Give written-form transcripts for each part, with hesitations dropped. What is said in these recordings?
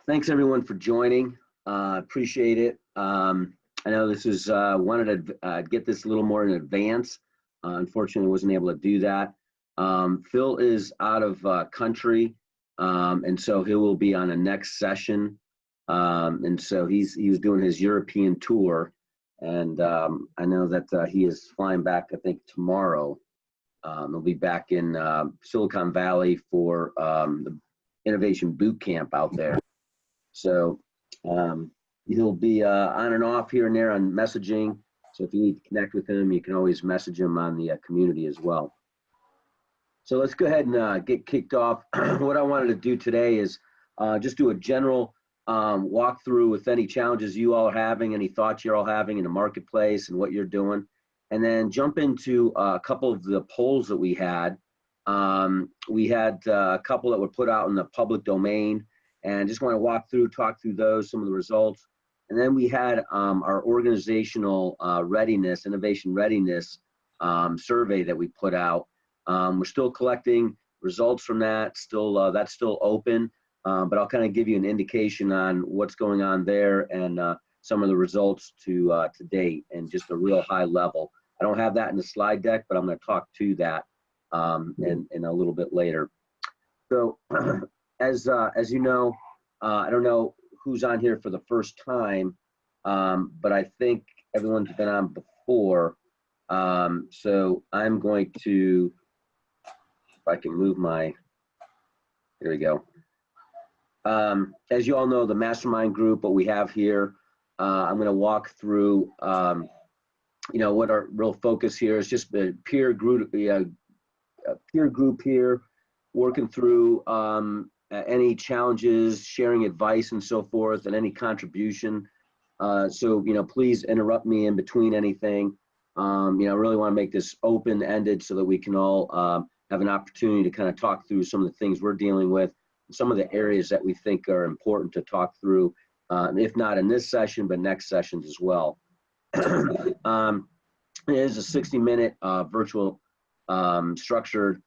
Thanks everyone for joining. Appreciate it. I know this is wanted to get this a little more in advance. Unfortunately, wasn't able to do that. Phil is out of country, and so he will be on the next session. And so he was doing his European tour, and I know that he is flying back, I think, tomorrow. He'll be back in Silicon Valley for the Innovation Boot Camp out there. So he'll be on and off here and there on messaging. So if you need to connect with him, you can always message him on the community as well. So let's go ahead and get kicked off. What I wanted to do today is just do a general walkthrough with any challenges you all are having, any thoughts you're all having in the marketplace and what you're doing, and then jump into a couple of the polls that we had. We had a couple that were put out in the public domain, and just want to talk through those, some of the results. And then we had our organizational readiness, innovation readiness survey that we put out. We're still collecting results from that, that's still open, but I'll kind of give you an indication on what's going on there and some of the results to date, and just a real high level. I don't have that in the slide deck, but I'm going to talk to that in a little bit later. So as you know, I don't know who's on here for the first time, but I think everyone's been on before. So I'm going to, if I can move my, here we go. As you all know, the mastermind group, what we have here, I'm going to walk through, what our real focus here is, just a peer group here, working through any challenges, sharing advice and so forth, and any contribution. So, please interrupt me in between anything. I really want to make this open-ended so that we can all have an opportunity to kind of talk through some of the things we're dealing with, some of the areas that we think are important to talk through, if not in this session, but next sessions as well. It is a 60-minute virtual structured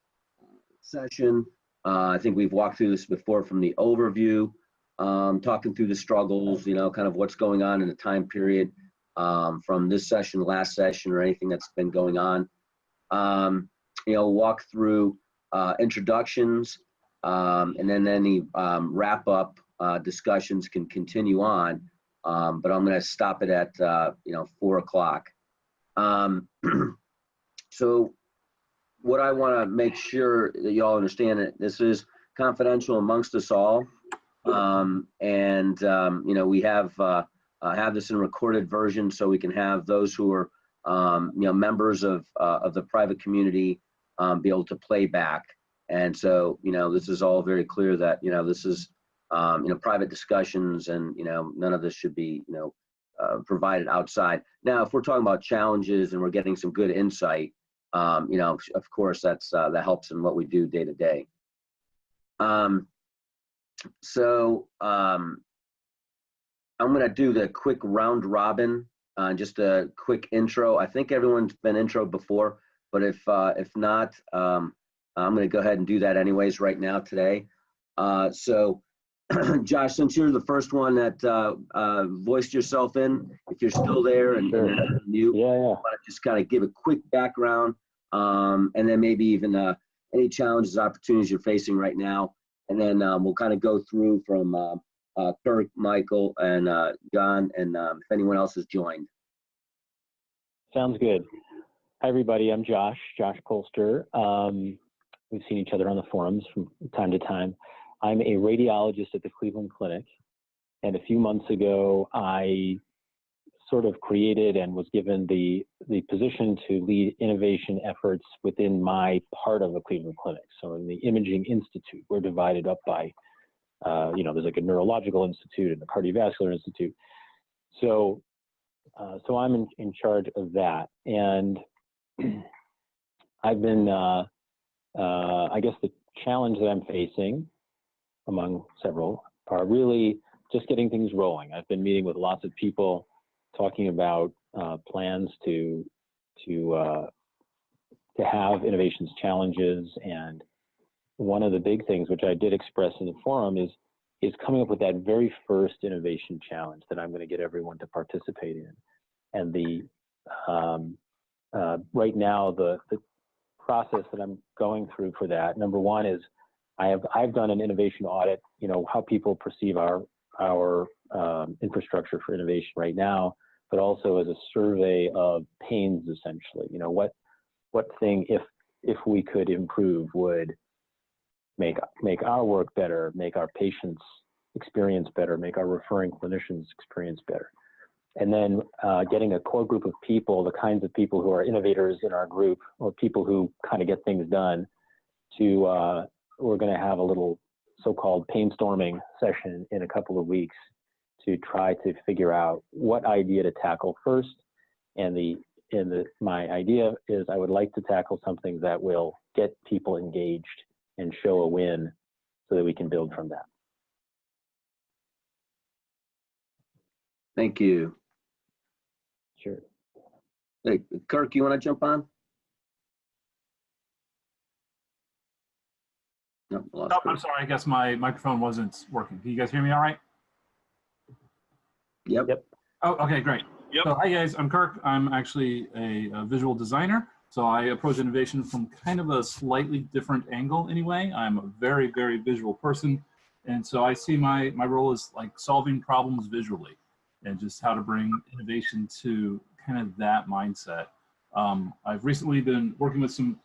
session. I think we've walked through this before from the overview, talking through the struggles, kind of what's going on in the time period from this session, last session, or anything that's been going on. Walk through introductions, and then any wrap up discussions can continue on, but I'm going to stop it at 4 o'clock. So what I want to make sure that you all understand, that this is confidential amongst us all, and we have this in recorded version, so we can have those who are members of the private community be able to play back. And so this is all very clear that this is private discussions, and none of this should be provided outside. Now, if we're talking about challenges and we're getting some good insight, of course, that helps in what we do day to day. So I'm going to do the quick round robin, just a quick intro. I think everyone's been introed before, but if not, I'm going to go ahead and do that anyways right now today. So Josh, since you're the first one that voiced yourself in, if you're still there and you want to just kind of give a quick background, and then maybe even any challenges, opportunities you're facing right now, and then we'll kind of go through from Kirk, Michael, and John, and if anyone else has joined. Sounds good. Hi, everybody. I'm Josh Colster. We've seen each other on the forums from time to time. I'm a radiologist at the Cleveland Clinic, and a few months ago, I sort of created and was given the position to lead innovation efforts within my part of the Cleveland Clinic. So in the Imaging Institute, we're divided up by, there's like a neurological institute and a cardiovascular institute. So I'm in charge of that, and I've been, I guess the challenge that I'm facing, among several, are really just getting things rolling. I've been meeting with lots of people, talking about plans to have innovations challenges, and one of the big things which I did express in the forum is is coming up with that very first innovation challenge that I'm going to get everyone to participate in. And right now, the process that I'm going through for that, number one is I've done an innovation audit, how people perceive our infrastructure for innovation right now, but also as a survey of pains, essentially. What thing, if we could improve, would make our work better, make our patients' experience better, make our referring clinicians' experience better. And then getting a core group of people, the kinds of people who are innovators in our group, or people who kind of get things done, we're going to have a little so-called painstorming session in a couple of weeks to try to figure out what idea to tackle first. And my idea is I would like to tackle something that will get people engaged and show a win so that we can build from that. Thank you. Sure. Hey, Kirk, you want to jump on? No, Oh, I'm sorry. I guess my microphone wasn't working. Can you guys hear me all right? Yep. Oh, okay, great. Yep. So hi guys, I'm Kirk. I'm actually a visual designer. So I approach innovation from kind of a slightly different angle anyway. I'm a very, very visual person. And so I see my role as like solving problems visually and just how to bring innovation to kind of that mindset. I've recently been working with some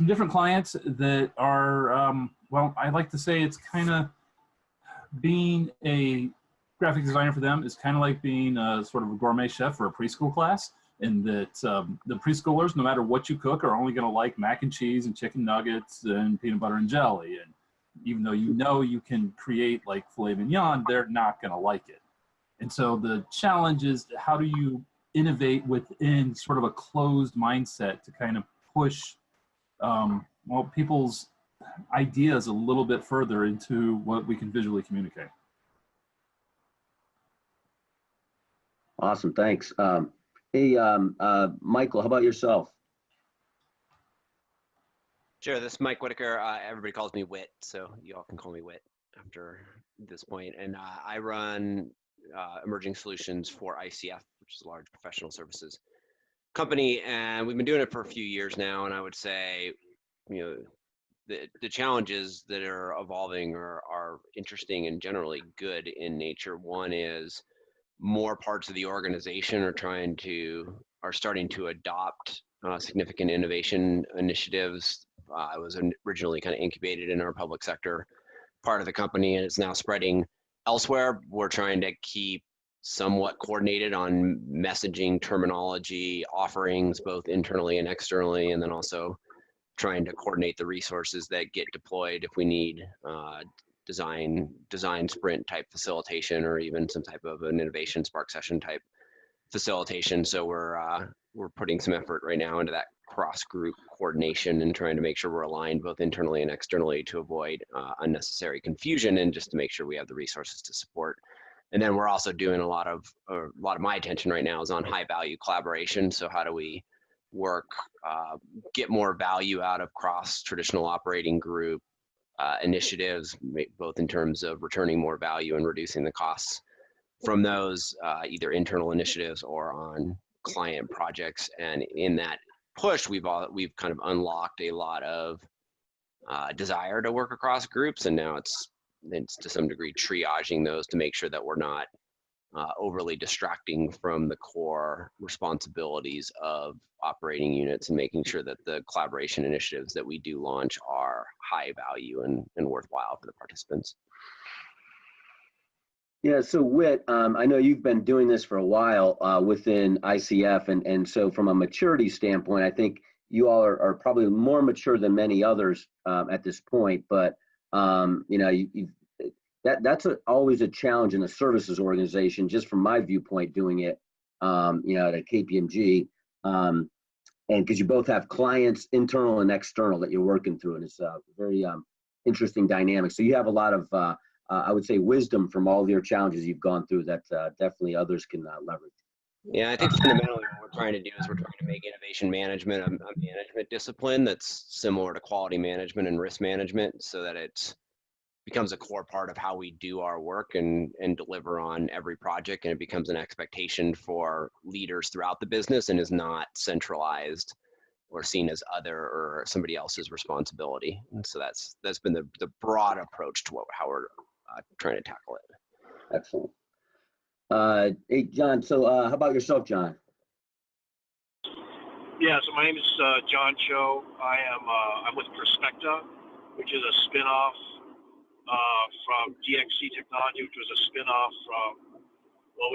different clients that are, well, I like to say it's kind of being a graphic designer for them is kind of like being a sort of a gourmet chef for a preschool class, in that the preschoolers, no matter what you cook, are only going to like mac and cheese and chicken nuggets and peanut butter and jelly. And even though you can create like filet mignon, they're not going to like it. And so the challenge is, how do you innovate within sort of a closed mindset to kind of push well, people's ideas a little bit further into what we can visually communicate. Awesome, thanks. Hey, Michael, how about yourself? Sure, this is Mike Whitaker. Everybody calls me Whit, so you all can call me Whit after this point. And I run emerging solutions for ICF, which is a large professional services company, and we've been doing it for a few years now. And I would say, the challenges that are evolving are interesting and generally good in nature. One is more parts of the organization are starting to adopt significant innovation initiatives. I was originally kind of incubated in our public sector part of the company, and it's now spreading elsewhere. We're trying to keep somewhat coordinated on messaging, terminology, offerings, both internally and externally, and then also trying to coordinate the resources that get deployed if we need design sprint type facilitation, or even some type of an innovation spark session type facilitation. So we're putting some effort right now into that cross group coordination and trying to make sure we're aligned both internally and externally to avoid unnecessary confusion, and just to make sure we have the resources to support. And then we're also doing a lot of my attention right now is on high value collaboration. So how do we work, get more value out of cross traditional operating group initiatives, both in terms of returning more value and reducing the costs from those either internal initiatives or on client projects. And in that push, we've kind of unlocked a lot of desire to work across groups, and now it's to some degree triaging those to make sure that we're not overly distracting from the core responsibilities of operating units, and making sure that the collaboration initiatives that we do launch are high value and worthwhile for the participants. Yeah, so Whit, I know you've been doing this for a while within ICF, and so from a maturity standpoint, I think you all are probably more mature than many others at this point, but that's always a challenge in a services organization, just from my viewpoint doing it, at KPMG, and because you both have clients, internal and external, that you're working through, and it's a very interesting dynamic. So you have a lot of, I would say, wisdom from all of your challenges you've gone through that definitely others can leverage. Yeah, I think fundamentally what we're trying to do is we're trying to make innovation management a management discipline that's similar to quality management and risk management, so that it's becomes a core part of how we do our work and deliver on every project, and it becomes an expectation for leaders throughout the business and is not centralized or seen as other or somebody else's responsibility. And so that's been the broad approach to how we're trying to tackle it. Excellent. Hey, John, so how about yourself, John? Yeah, so my name is John Cho. I'm with Perspecta, which is a spinoff from DXC Technology, which was a spinoff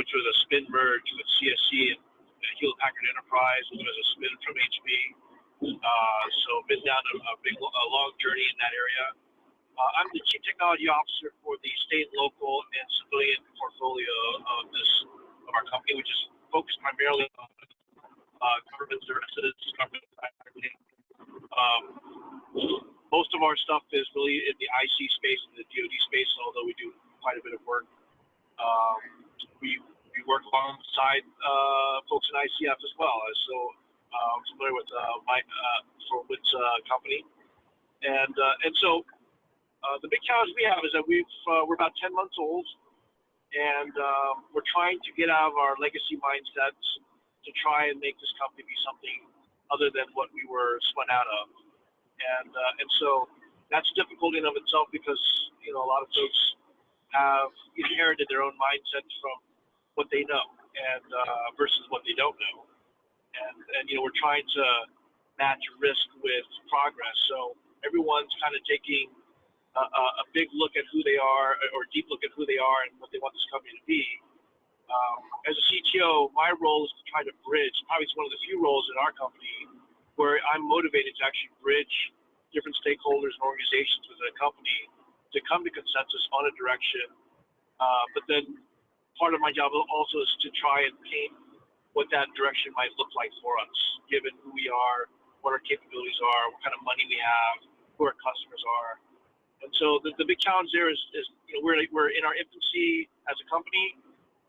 which was a spin merge with CSC and Hewlett Packard Enterprise, which was a spin from HP. So been down a long journey in that area. I'm the Chief Technology Officer for the state, local, and civilian portfolio of our company, which is focused primarily on government services, government contracting. Most of our stuff is really in the IC space and the DoD space, although we do quite a bit of work. We work alongside folks in ICF as well. So I'm familiar with for Witt's company, and so the big challenge we have is that we're about 10 months old, and we're trying to get out of our legacy mindsets to try and make this company be something other than what we were spun out of, and so that's difficult in of itself because a lot of folks have inherited their own mindsets from what they know and versus what they don't know, and we're trying to match risk with progress. So everyone's kind of taking a big look at who they are, or a deep look at who they are and what they want this company to be. As a CTO, my role is to try to bridge. Probably it's one of the few roles in our company where I'm motivated to actually bridge different stakeholders and organizations within a company to come to consensus on a direction. But then part of my job also is to try and paint what that direction might look like for us, given who we are, what our capabilities are, what kind of money we have, who our customers are. And so the big challenge there is we're in our infancy as a company.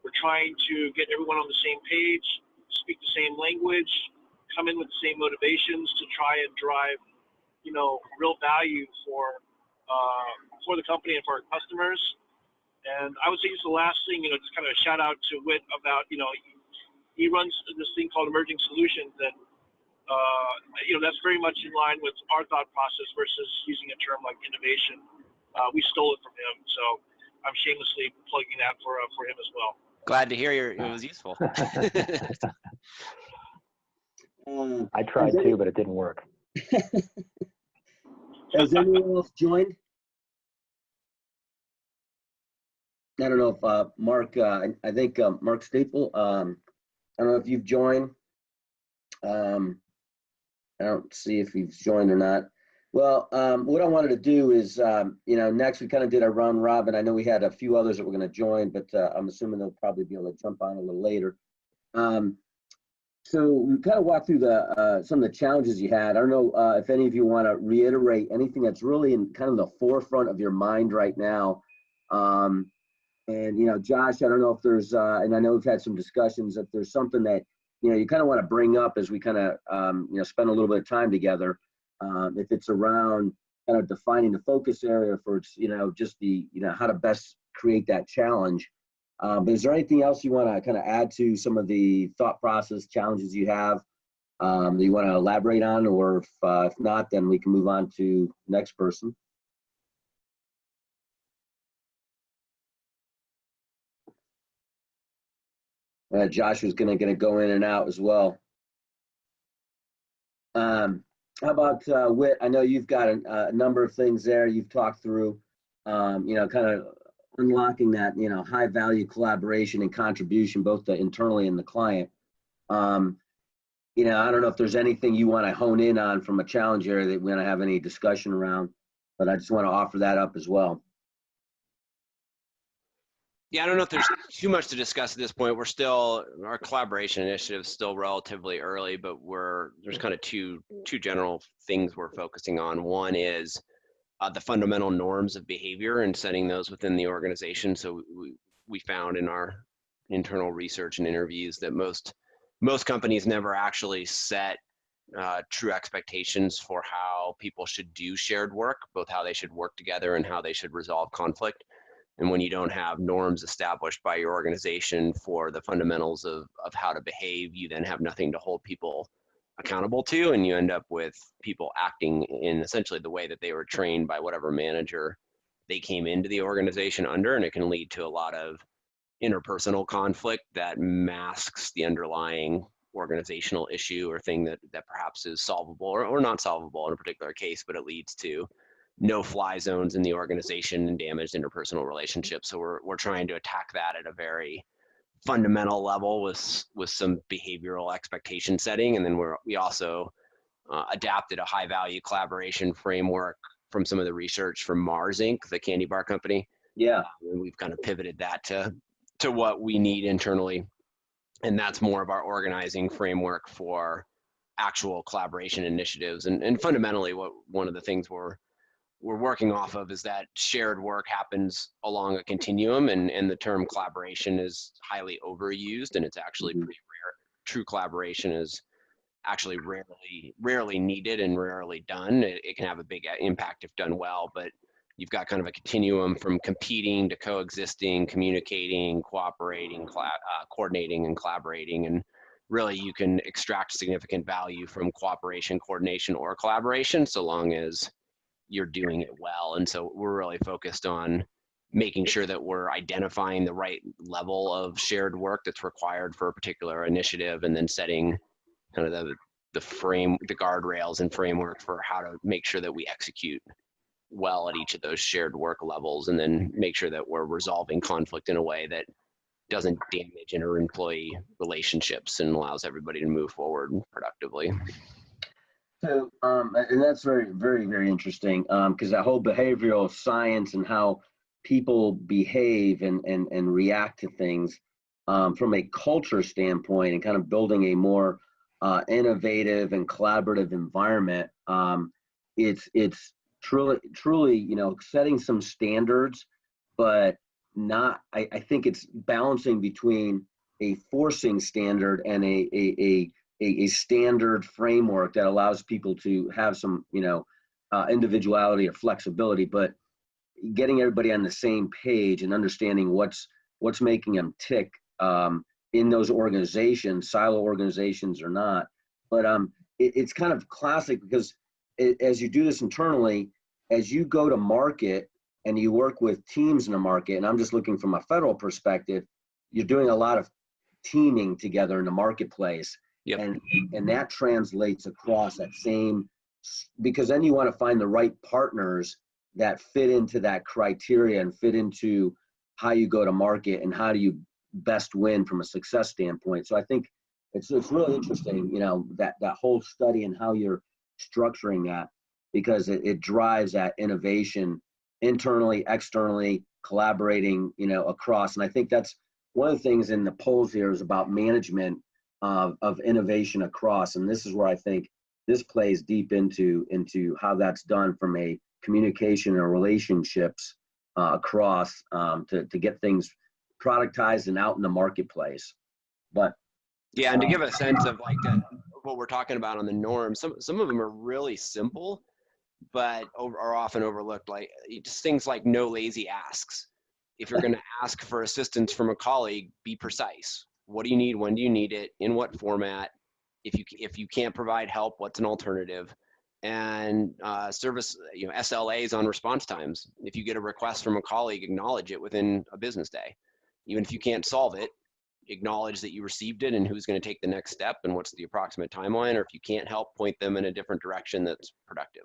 We're trying to get everyone on the same page, speak the same language, come in with the same motivations to try and drive, real value for the company and for our customers. And I would say just the last thing, just kind of a shout out to Witt about, he runs this thing called Emerging Solutions, and that's very much in line with our thought process versus using a term like innovation. We stole it from him, so I'm shamelessly plugging that for him as well. Glad to hear it was useful. I tried too, but it didn't work. Has anyone else joined? I don't know if Mark, I think Mark Staple, I don't know if you've joined. I don't see if he's joined or not. Well, what I wanted to do is, next we kind of did our round robin. I know we had a few others that were going to join, but I'm assuming they'll probably be able to jump on a little later. So we kind of walked through some of the challenges you had. I don't know if any of you want to reiterate anything that's really in kind of the forefront of your mind right now. And, Josh, I don't know if there's, and I know we've had some discussions, if there's something that, you kind of want to bring up as we kind of, spend a little bit of time together. If it's around kind of defining the focus area for, just the, how to best create that challenge. But is there anything else you want to kind of add to some of the thought process challenges you have that you want to elaborate on, or if not, then we can move on to the next person. Josh was going to go in and out as well. How about Witt? I know you've got a number of things there you've talked through, kind of unlocking that, high value collaboration and contribution, both the internally and the client. I don't know if there's anything you want to hone in on from a challenge area that we want to have any discussion around, but I just want to offer that up as well. Yeah, I don't know if there's too much to discuss at this point. Our collaboration initiative is still relatively early, but there's kind of two general things we're focusing on. One is the fundamental norms of behavior and setting those within the organization. So we found in our internal research and interviews that most companies never actually set true expectations for how people should do shared work, both how they should work together and how they should resolve conflict. And when you don't have norms established by your organization for the fundamentals of how to behave, you then have nothing to hold people accountable to, and you end up with people acting in essentially the way that they were trained by whatever manager they came into the organization under, and it can lead to a lot of interpersonal conflict that masks the underlying organizational issue or thing that perhaps is solvable or not solvable in a particular case, but it leads to no fly zones in the organization and damaged interpersonal relationships. So we're trying to attack that at a very fundamental level with some behavioral expectation setting. And then we also adapted a high value collaboration framework from some of the research from Mars Inc., the candy bar company. Yeah. And we've kind of pivoted that to what we need internally. And that's more of our organizing framework for actual collaboration initiatives. And fundamentally, one of the things we're working off of is that shared work happens along a continuum, and the term collaboration is highly overused, and it's actually pretty rare. True collaboration is actually rarely needed and rarely done. It can have a big impact if done well, but you've got kind of a continuum from competing to coexisting, communicating, cooperating, coordinating, and collaborating. And really, you can extract significant value from cooperation, coordination, or collaboration, so long as you're doing it well. And so we're really focused on making sure that we're identifying the right level of shared work that's required for a particular initiative, and then setting kind of the guardrails and framework for how to make sure that we execute well at each of those shared work levels, and then make sure that we're resolving conflict in a way that doesn't damage inter-employee relationships and allows everybody to move forward productively. So, and that's very, very, very interesting, because that whole behavioral science and how people behave and react to things from a culture standpoint, and kind of building a more innovative and collaborative environment. It's truly, you know, setting some standards, but not, I think it's balancing between a forcing standard and a standard framework that allows people to have some, you know, individuality or flexibility, but getting everybody on the same page and understanding what's making them tick in those organizations, silo organizations or not. But it's kind of classic, because as you do this internally, as you go to market and you work with teams in the market, and I'm just looking from a federal perspective, you're doing a lot of teaming together in the marketplace. Yep. And that translates across that same, because then you want to find the right partners that fit into that criteria and fit into how you go to market and how do you best win from a success standpoint. So I think it's really interesting, you know, that whole study and how you're structuring that, because it drives that innovation internally, externally, collaborating, you know, across. And I think that's one of the things in the polls here is about management of innovation across. And this is where I think this plays deep into how that's done from a communication and relationships across to get things productized and out in the marketplace. But yeah, and to give a sense of like what we're talking about on the norms, some of them are really simple, but are often overlooked. Like just things like no lazy asks. If you're going to ask for assistance from a colleague, be precise. What do you need? When do you need it? In what format? If you can't provide help, what's an alternative? And service, you know, SLAs on response times. If you get a request from a colleague, acknowledge it within a business day. Even if you can't solve it, acknowledge that you received it and who's going to take the next step and what's the approximate timeline. Or if you can't help, point them in a different direction that's productive.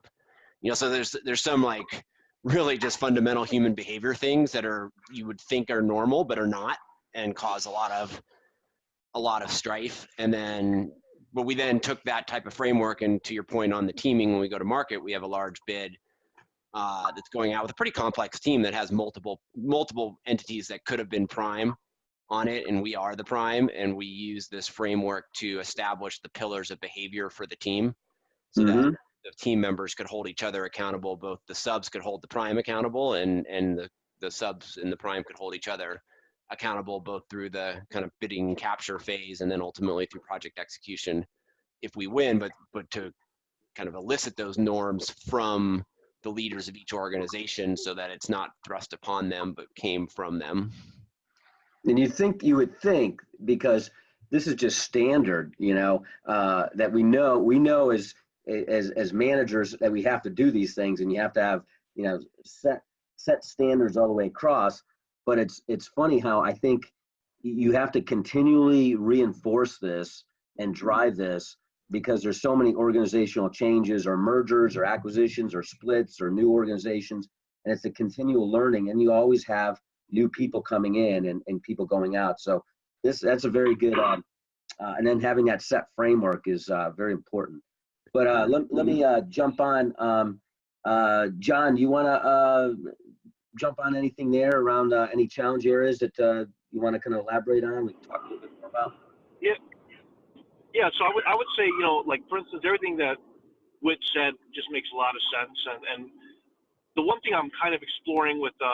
You know, so there's some like really just fundamental human behavior things that you would think are normal but are not, and cause a lot of strife. But we then took that type of framework, and to your point on the teaming, when we go to market, we have a large bid that's going out with a pretty complex team that has multiple entities that could have been prime on it, and we are the prime, and we use this framework to establish the pillars of behavior for the team, so that the team members could hold each other accountable. Both the subs could hold the prime accountable, and the subs and the prime could hold each other accountable, both through the kind of bidding and capture phase and then ultimately through project execution if we win, but to kind of elicit those norms from the leaders of each organization so that it's not thrust upon them, but came from them. And you would think, because this is just standard, that we know as managers that we have to do these things, and you have to have, set standards all the way across. But it's funny how I think you have to continually reinforce this and drive this, because there's so many organizational changes or mergers or acquisitions or splits or new organizations, and it's a continual learning, and you always have new people coming in and people going out. So that's a very good, and then having that set framework is very important. But let me jump on. John, do you want to jump on anything there around any challenge areas that you want to kind of elaborate on? We can talk a little bit more about. Yeah. So I would say, like for instance, everything that Whit said just makes a lot of sense. And the one thing I'm kind of exploring with a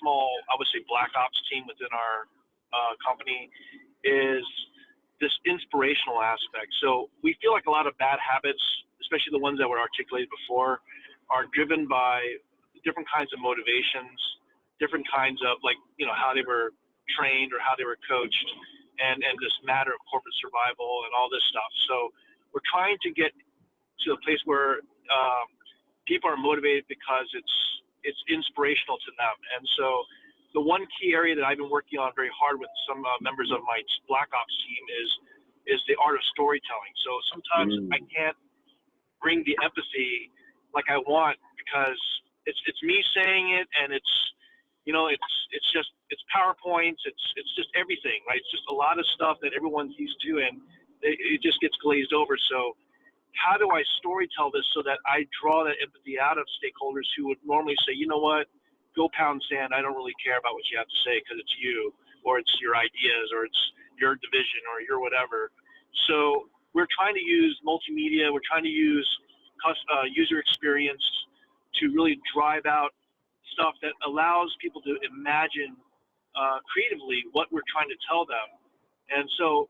small, I would say, Black Ops team within our company is this inspirational aspect. So we feel like a lot of bad habits, especially the ones that were articulated before, are driven by different kinds of motivations, different kinds of how they were trained or how they were coached, and this matter of corporate survival and all this stuff. So we're trying to get to a place where people are motivated because it's inspirational to them. And so the one key area that I've been working on very hard with some members of my Black Ops team is the art of storytelling. So sometimes I can't bring the empathy like I want, because it's me saying it, and it's PowerPoints, it's just everything, right? It's just a lot of stuff that everyone's used to, and it just gets glazed over. So how do I storytell this so that I draw that empathy out of stakeholders who would normally say, you know what, go pound sand, I don't really care about what you have to say because it's you, or it's your ideas, or it's your division, or your whatever. So we're trying to use multimedia, we're trying to use user experience to really drive out stuff that allows people to imagine creatively what we're trying to tell them. And so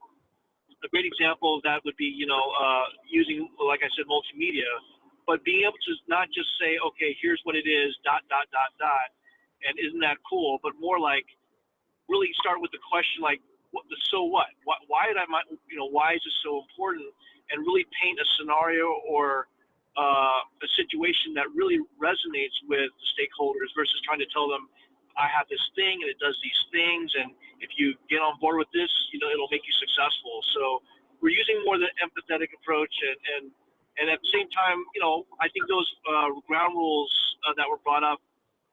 a great example of that would be, using, like I said, multimedia, but being able to not just say, okay, here's what it is, ... and isn't that cool? But more like really start with the question, like, so what? Why why is this so important? And really paint a scenario or a situation that really resonates with the stakeholders versus trying to tell them, I have this thing and it does these things, and if you get on board with this, it'll make you successful. So we're using more the empathetic approach, and at the same time, I think those ground rules that were brought up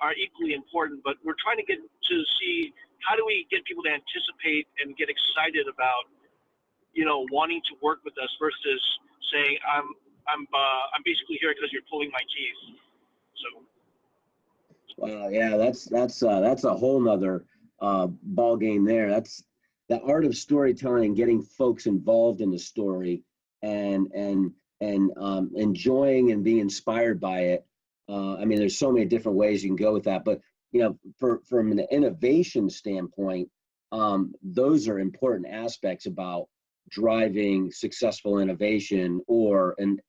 are equally important, but we're trying to get to see how do we get people to anticipate and get excited about, wanting to work with us versus saying, I'm basically here because you're pulling my teeth. So. Wow, yeah, that's a whole nother ball game there. That's the art of storytelling and getting folks involved in the story and enjoying and being inspired by it. I mean, there's so many different ways you can go with that, but from an innovation standpoint, those are important aspects about driving successful innovation or an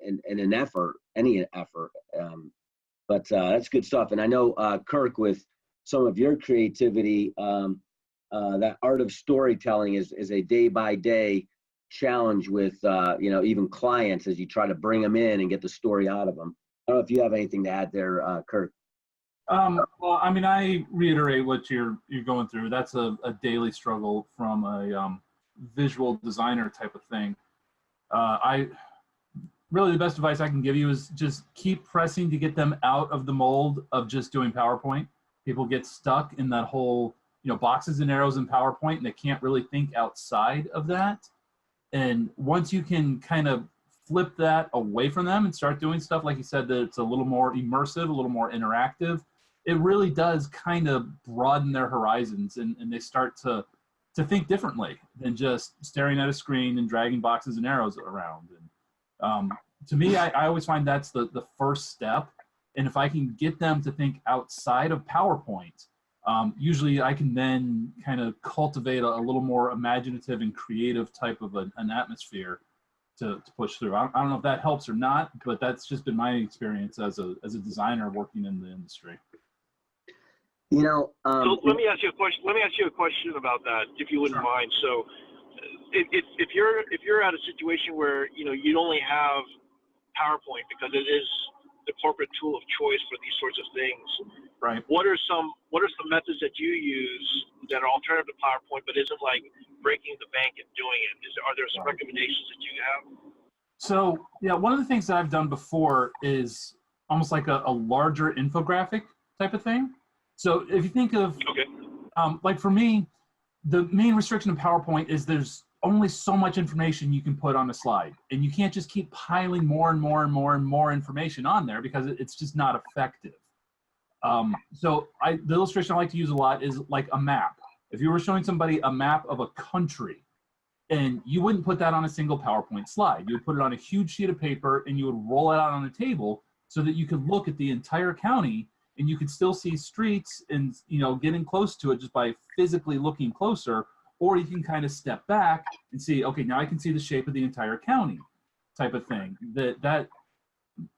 effort, any effort. But that's good stuff. And I know, Kirk, with some of your creativity, that art of storytelling is a day-by-day challenge with, even clients as you try to bring them in and get the story out of them. I don't know if you have anything to add there, Kirk. Well, I mean, I reiterate what you're going through. That's a daily struggle from a visual designer type of thing. Really, the best advice I can give you is just keep pressing to get them out of the mold of just doing PowerPoint. People get stuck in that whole, boxes and arrows in PowerPoint, and they can't really think outside of that. And once you can kind of flip that away from them and start doing stuff, like you said, that it's a little more immersive, a little more interactive, it really does kind of broaden their horizons, and they start to think differently than just staring at a screen and dragging boxes and arrows around. And to me, I always find that's the first step. And if I can get them to think outside of PowerPoint, usually I can then kind of cultivate a little more imaginative and creative type of an atmosphere. to push through. I don't know if that helps or not, but that's just been my experience as a designer working in the industry. You know, so let me ask you a question. Let me ask you a question about that, if you wouldn't mind. So, if you're at a situation where you only have PowerPoint because it is the corporate tool of choice for these sorts of things, right? What are some methods that you use that are alternative to PowerPoint, but isn't like breaking the bank and doing it? Are there some recommendations that you have? So yeah, one of the things that I've done before is almost like a larger infographic type of thing. So if you think of, like for me, the main restriction of PowerPoint is there's only so much information you can put on a slide, and you can't just keep piling more and more and more and more information on there because it's just not effective. So the illustration I like to use a lot is like a map. If you were showing somebody a map of a country, and you wouldn't put that on a single PowerPoint slide, you would put it on a huge sheet of paper and you would roll it out on a table so that you could look at the entire county and you could still see streets and getting close to it just by physically looking closer, or you can kind of step back and see, okay, now I can see the shape of the entire county type of thing.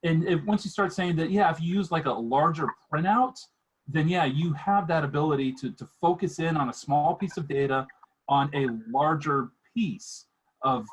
And once you start saying that, yeah, if you use like a larger printout, then yeah, you have that ability to focus in on a small piece of data on a larger piece of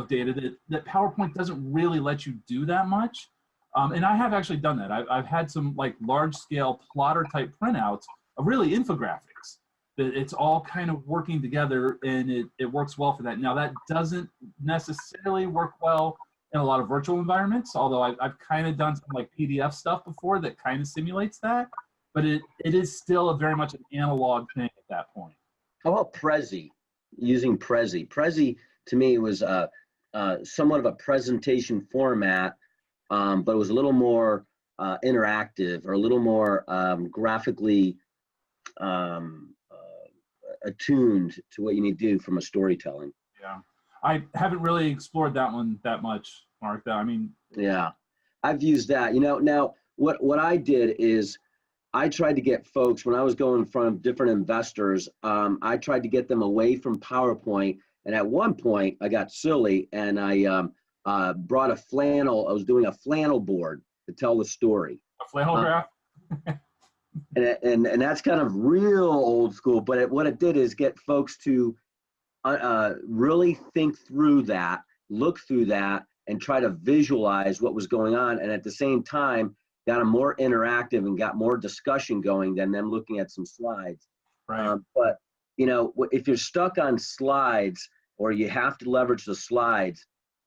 data that PowerPoint doesn't really let you do that much. And I have actually done that. I've had some like large scale plotter type printouts of really infographics that it's all kind of working together, and it works well for that. Now that doesn't necessarily work well in a lot of virtual environments, although I've kind of done some like PDF stuff before that kind of simulates that, but it is still very much an analog thing at that point. How about Prezi? Using Prezi. Prezi to me was somewhat of a presentation format, but it was a little more interactive or a little more graphically attuned to what you need to do from a storytelling. Yeah, I haven't really explored that one that much, Mark. I mean, yeah, I've used that. Now what I did is I tried to get folks, when I was going in front of different investors, I tried to get them away from PowerPoint. And at one point, I got silly and I brought a flannel. I was doing a flannel board to tell the story. A flannel graph? And that's kind of real old school. But what it did is get folks to really think through that, look through that, and try to visualize what was going on. And at the same time, got them more interactive and got more discussion going than them looking at some slides. Right. But if you're stuck on slides or you have to leverage the slides,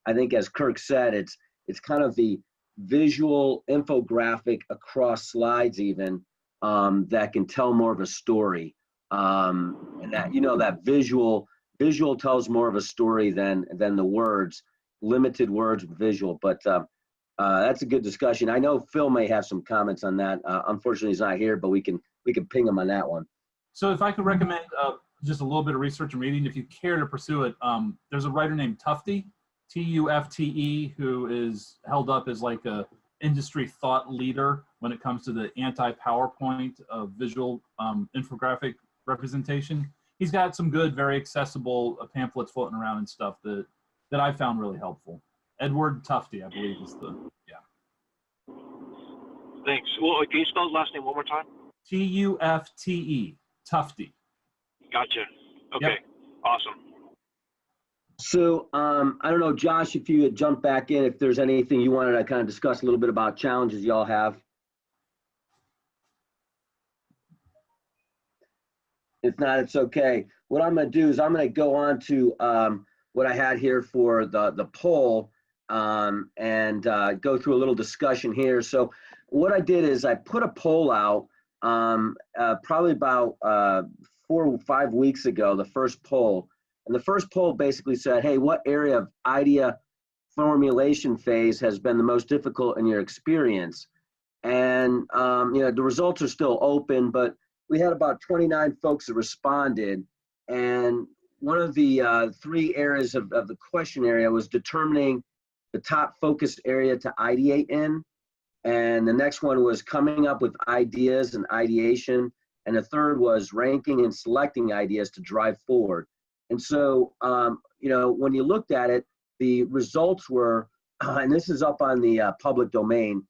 I think as Kirk said, it's kind of the visual infographic across slides even that can tell more of a story. And that that visual tells more of a story than the words, limited words with visual. But that's a good discussion. I know Phil may have some comments on that. Unfortunately, he's not here, but we can ping him on that one. So if I could recommend just a little bit of research and reading, if you care to pursue it, there's a writer named Tufte, Tufte, who is held up as like a industry thought leader when it comes to the anti-PowerPoint visual infographic representation. He's got some good, very accessible pamphlets floating around and stuff that I found really helpful. Edward Tufte, I believe is yeah. Thanks. Well, can you spell his last name one more time? Tufte, Tufte. Gotcha. Okay. Yep. Awesome. So I don't know, Josh, if you had jumped back in, if there's anything you wanted to kind of discuss a little bit about challenges y'all have. If not, it's okay. What I'm going to do is I'm going to go on to what I had here for the poll and go through a little discussion here. So what I did is I put a poll out probably about 4 or 5 weeks ago, the first poll. And the first poll basically said, hey, what area of idea formulation phase has been the most difficult in your experience? And the results are still open, but we had about 29 folks that responded. And one of the 3 areas of the question area was determining the top focus area to ideate in. And the next one was coming up with ideas and ideation. And the third was ranking and selecting ideas to drive forward. And so, when you looked at it, the results were, and this is up on the public domain,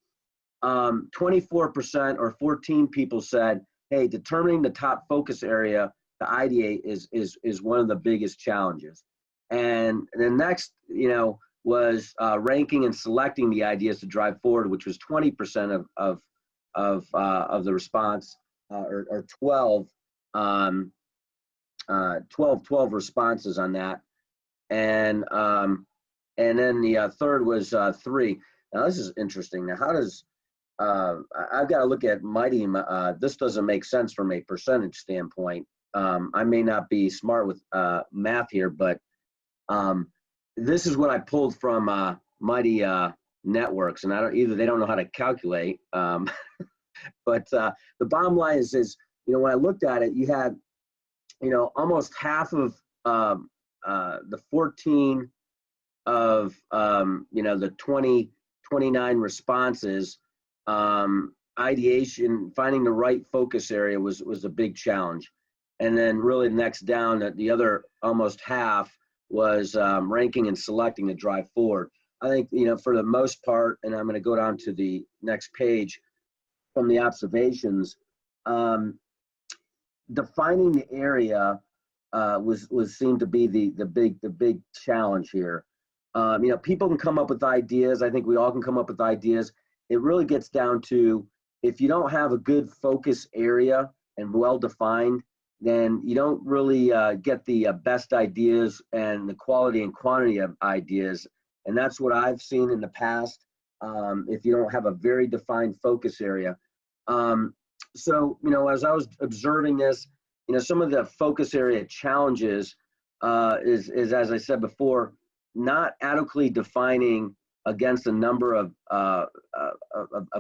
24% or 14 people said, hey, determining the top focus area to ideate is one of the biggest challenges. And the next, was ranking and selecting the ideas to drive forward, which was 20% of the response, or 12 responses on that. And then the third was 3. Now this is interesting. Now how does, I've got to look at Mighty, this doesn't make sense from a percentage standpoint. I may not be smart with math here, but this is what I pulled from Mighty Networks, and they don't know how to calculate. But the bottom line is, when I looked at it, you had, almost half of the 14 of, the 29 responses, ideation, finding the right focus area was a big challenge. And then really next down, the other almost half was ranking and selecting the drive forward. I think, for the most part, and I'm going to go down to the next page from the observations, defining the area was seemed to be the big challenge here. People can come up with ideas. I think we all can come up with ideas. It really gets down to, if you don't have a good focus area and well defined, then you don't really get the best ideas and the quality and quantity of ideas. And that's what I've seen in the past, if you don't have a very defined focus area. So, as I was observing this, some of the focus area challenges is, as I said before, not adequately defining against a number of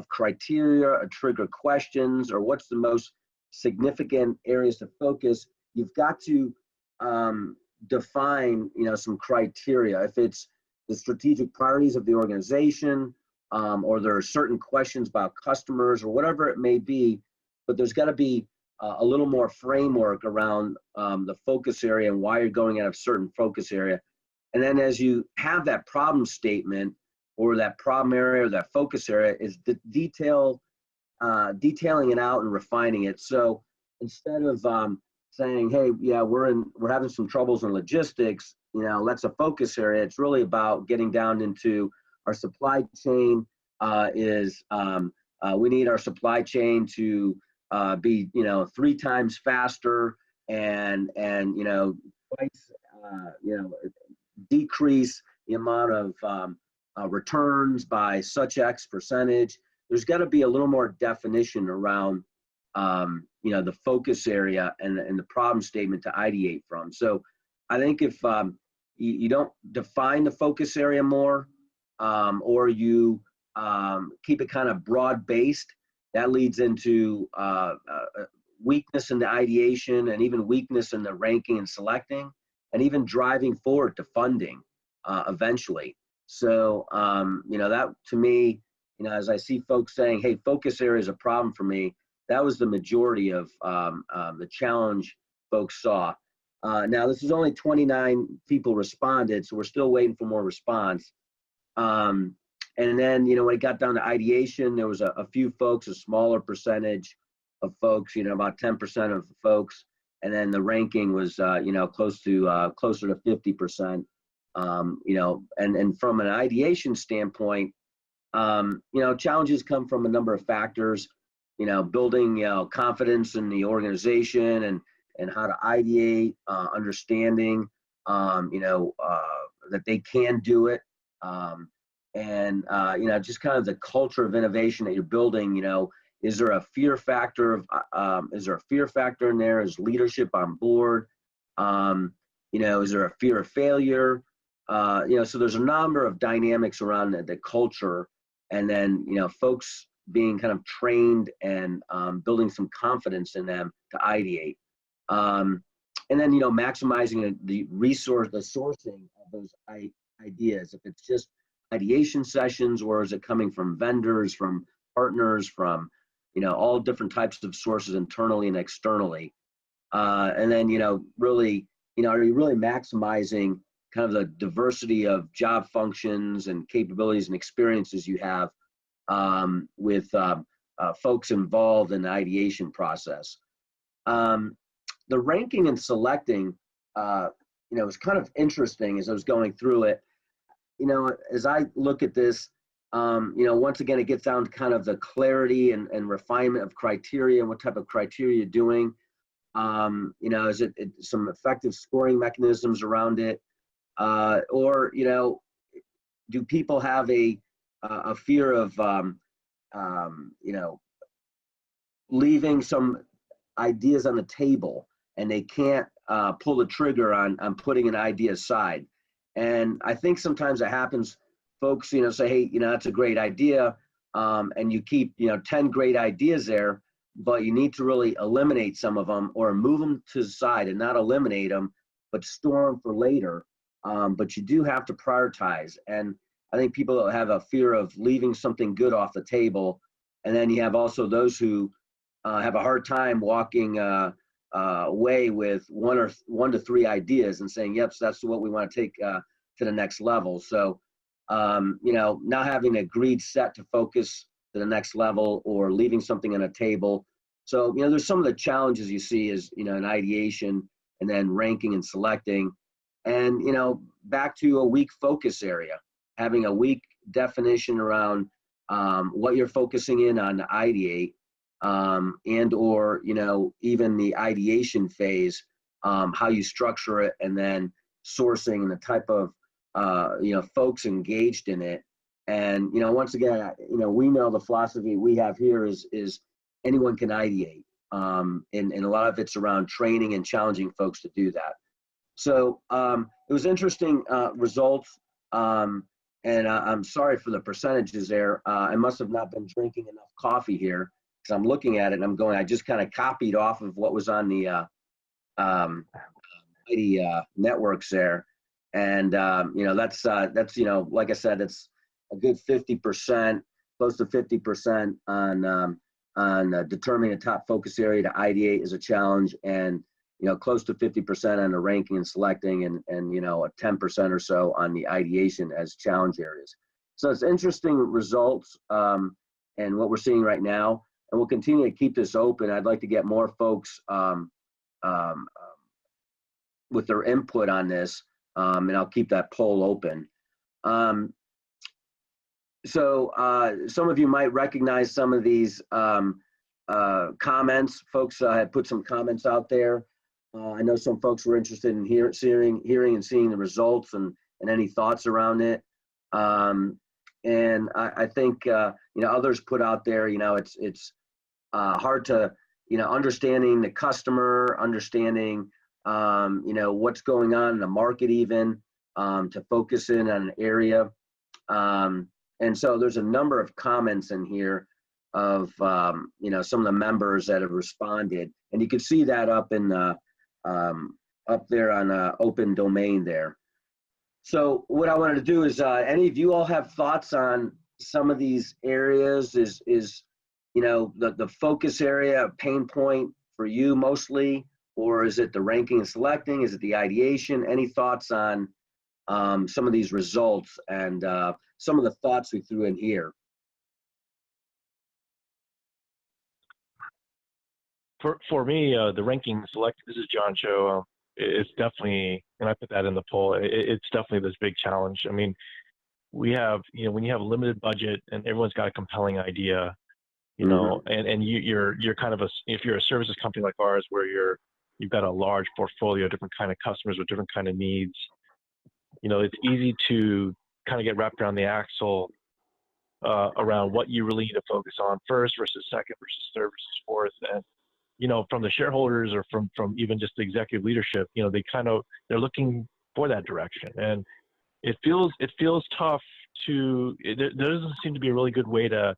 criteria or trigger questions, or what's the most significant areas to focus. You've got to define, some criteria. If it's the strategic priorities of the organization, or there are certain questions about customers, or whatever it may be, but there's got to be a little more framework around the focus area and why you're going at a certain focus area. And then as you have that problem statement, or that problem area, or that focus area, is the detailing it out and refining it. So instead of saying, hey, yeah, we're having some troubles in logistics, that's a focus area. It's really about getting down into our supply chain. We need our supply chain to be 3 times faster, and twice, decrease the amount of returns by such X percentage. There's got to be a little more definition around, the focus area and the problem statement to ideate from. So I think if you don't define the focus area more, or you keep it kind of broad-based, that leads into weakness in the ideation, and even weakness in the ranking and selecting, and even driving forward to funding eventually. So, that to me, as I see folks saying, hey, focus area is a problem for me, that was the majority of the challenge folks saw. Now, this is only 29 people responded, so we're still waiting for more response. And then, when it got down to ideation, there was a few folks, a smaller percentage of folks, about 10% of folks. And then the ranking was, closer to 50%. And from an ideation standpoint, challenges come from a number of factors, building, confidence in the organization and how to ideate, understanding, that they can do it. And just kind of the culture of innovation that you're building. Is there a fear factor in there? Is leadership on board? Is there a fear of failure? So there's a number of dynamics around the culture, and then, folks being kind of trained and building some confidence in them to ideate. And then, maximizing the sourcing of those ideas. If it's just ideation sessions, or is it coming from vendors, from partners, from, all different types of sources internally and externally. And then, really, are you really maximizing kind of the diversity of job functions and capabilities and experiences you have with folks involved in the ideation process. The ranking and selecting, was kind of interesting as I was going through it. As I look at this, once again, it gets down to kind of the clarity and refinement of criteria and what type of criteria you're doing. Is it some effective scoring mechanisms around it? Or, do people have a fear of, leaving some ideas on the table and they can't pull the trigger on putting an idea aside? And I think sometimes it happens, folks, say, hey, that's a great idea. And you keep, 10 great ideas there, but you need to really eliminate some of them or move them to the side and not eliminate them, but store them for later. But you do have to prioritize. And I think people have a fear of leaving something good off the table. And then you have also those who have a hard time walking away with one to three ideas and saying, yep, so that's what we want to take to the next level. So, not having an agreed set to focus to the next level or leaving something on a table. So, there's some of the challenges you see is, in ideation and then ranking and selecting. And, back to a weak focus area, having a weak definition around what you're focusing in on to ideate, and or, even the ideation phase, how you structure it, and then sourcing and the type of, folks engaged in it. And, once again, we know the philosophy we have here is anyone can ideate. And a lot of it's around training and challenging folks to do that. So it was interesting results. And I'm sorry for the percentages there. I must have not been drinking enough coffee here, because I'm looking at it and I'm going, I just kind of copied off of what was on the networks there. And, that's, like I said, it's a good 50%, close to 50% on determining a top focus area to ideate is a challenge, and, close to 50% on the ranking and selecting, and a 10% or so on the ideation as challenge areas. So it's interesting results and what we're seeing right now, and we'll continue to keep this open. I'd like to get more folks with their input on this, and I'll keep that poll open. So some of you might recognize some of these comments. Folks had put some comments out there. I know some folks were interested in hearing and seeing the results and any thoughts around it. And I think, others put out there, it's hard to, understanding the customer, understanding, what's going on in the market even, to focus in on an area. And so there's a number of comments in here of, some of the members that have responded. And you can see that up in up there on open domain there. So what I wanted to do is, any of you all have thoughts on some of these areas? Is the focus area a pain point for you mostly, or is it the ranking and selecting? Is it the ideation? Any thoughts on some of these results and some of the thoughts we threw in here? For me, the ranking select, this is John Cho, it's definitely, and I put that in the poll, it's definitely this big challenge. I mean, we have, when you have a limited budget and everyone's got a compelling idea, and you're kind of if you're a services company like ours, where you've got a large portfolio of different kind of customers with different kind of needs, it's easy to kind of get wrapped around the axle around what you really need to focus on first versus second versus third versus fourth. And from the shareholders or from even just the executive leadership, they're looking for that direction. And it feels tough there doesn't seem to be a really good way to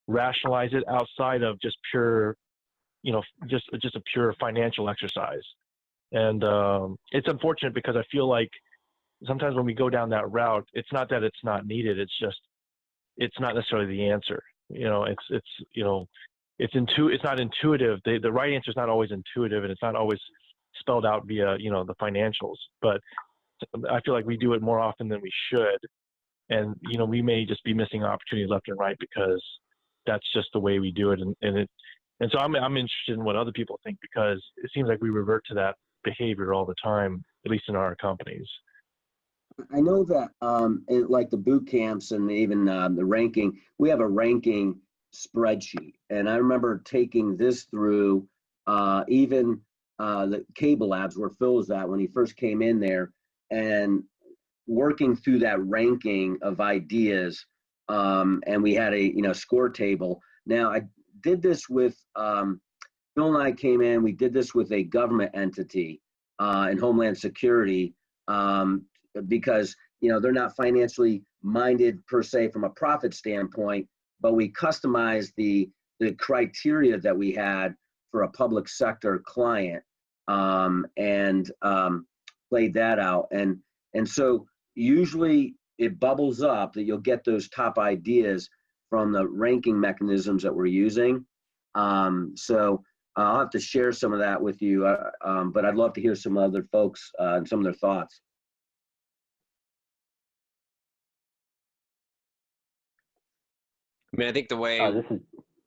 rationalize it outside of just pure, just a pure financial exercise. And it's unfortunate, because I feel like sometimes when we go down that route, it's not that it's not needed, it's just, it's not necessarily the answer. It's not intuitive. The right answer is not always intuitive, and it's not always spelled out via, the financials. But I feel like we do it more often than we should. And, you know, we may just be missing opportunities left and right because that's just the way we do it. And so I'm interested in what other people think, because it seems like we revert to that behavior all the time, at least in our companies. I know that like the boot camps and even the ranking, we have a ranking spreadsheet. And I remember taking this through even the cable labs where Phil was at when he first came in there, and working through that ranking of ideas. And we had a score table. Now I did this with Phil and I came in. We did this with a government entity in Homeland Security. Because they're not financially minded per se from a profit standpoint, but we customized the criteria that we had for a public sector client, and played that out. And so usually it bubbles up that you'll get those top ideas from the ranking mechanisms that we're using. So I'll have to share some of that with you, but I'd love to hear some other folks and some of their thoughts. I mean, I think the way,